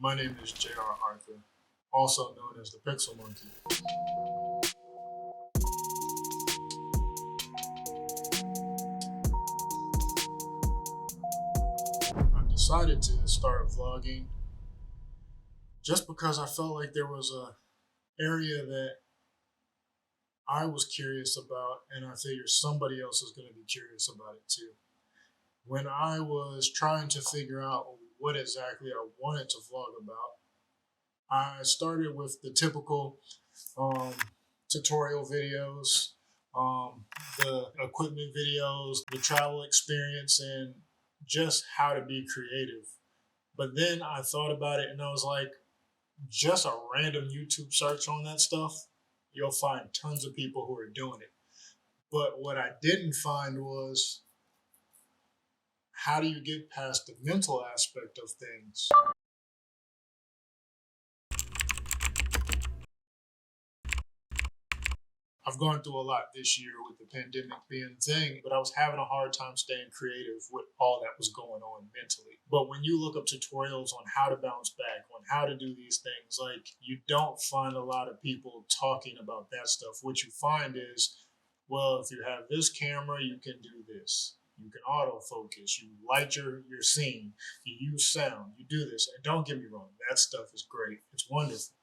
My name is J.R. Arthur, also known as the Pixel Monkey. I decided to start vlogging just because I felt like there was a area that I was curious about, and I figured somebody else is going to be curious about it too. When I was trying to figure out what exactly I wanted to vlog about, I started with the typical um, tutorial videos, the equipment videos, the travel experience, and just how to be creative. But then I thought about it and I was like, just a random YouTube search on that stuff, you'll find tons of people who are doing it. But what I didn't find was, how do you get past the mental aspect of things? I've gone through a lot this year with the pandemic being a thing, but I was having a hard time staying creative with all that was going on mentally. But when you look up tutorials on how to bounce back, on how to do these things, like, you don't find a lot of people talking about that stuff. What you find is, well, if you have this camera, you can do this. You can autofocus, you light your scene, you use sound, you do this. And don't get me wrong, that stuff is great. It's wonderful.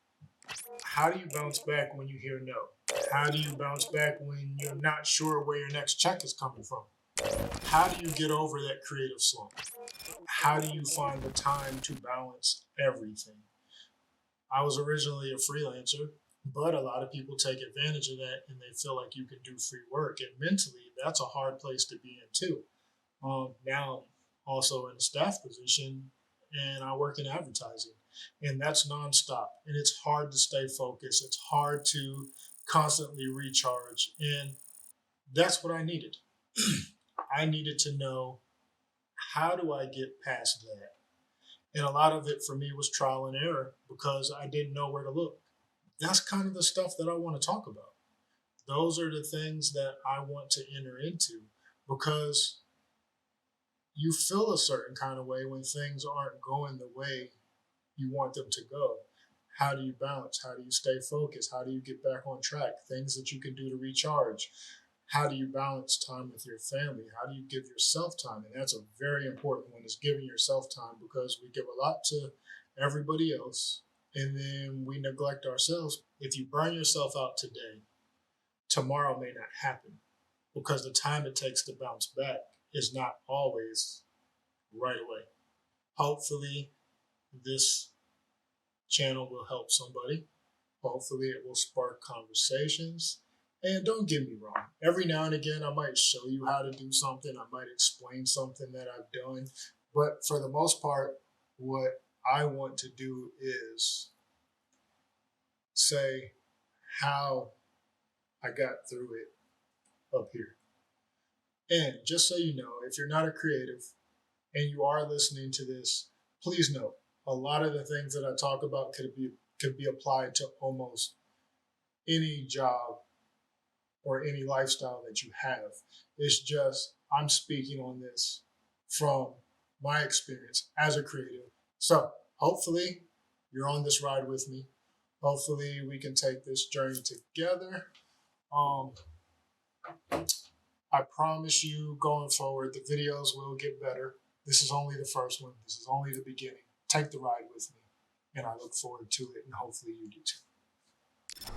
How do you bounce back when you hear no? How do you bounce back when you're not sure where your next check is coming from? How do you get over that creative slump? How do you find the time to balance everything? I was originally a freelancer, but a lot of people take advantage of that and they feel like you can do free work. And mentally, that's a hard place to be in too. Now, I'm also in a staff position and I work in advertising, and that's nonstop. And it's hard to stay focused. It's hard to constantly recharge. And that's what I needed. I needed to know, how do I get past that? And a lot of it for me was trial and error because I didn't know where to look. That's kind of the stuff that I want to talk about. Those are the things that I want to enter into, because you feel a certain kind of way when things aren't going the way you want them to go. How do you balance? How do you stay focused? How do you get back on track? Things that you can do to recharge. How do you balance time with your family? How do you give yourself time? And that's a very important one, is giving yourself time, because we give a lot to everybody else and then we neglect ourselves. If you burn yourself out today, tomorrow may not happen, because the time it takes to bounce back is not always right away. Hopefully, this channel will help somebody. Hopefully, it will spark conversations. And don't get me wrong, every now and again, I might show you how to do something. I might explain something that I've done. But for the most part, what I want to do is say how I got through it up here. And just so you know, if you're not a creative and you are listening to this, please know a lot of the things that I talk about could be applied to almost any job or any lifestyle that you have. It's just, I'm speaking on this from my experience as a creative. So hopefully you're on this ride with me. Hopefully we can take this journey together. I promise you, going forward, the videos will get better. This is only the first one. This is only the beginning. Take the ride with me, and I look forward to it, and hopefully you do too.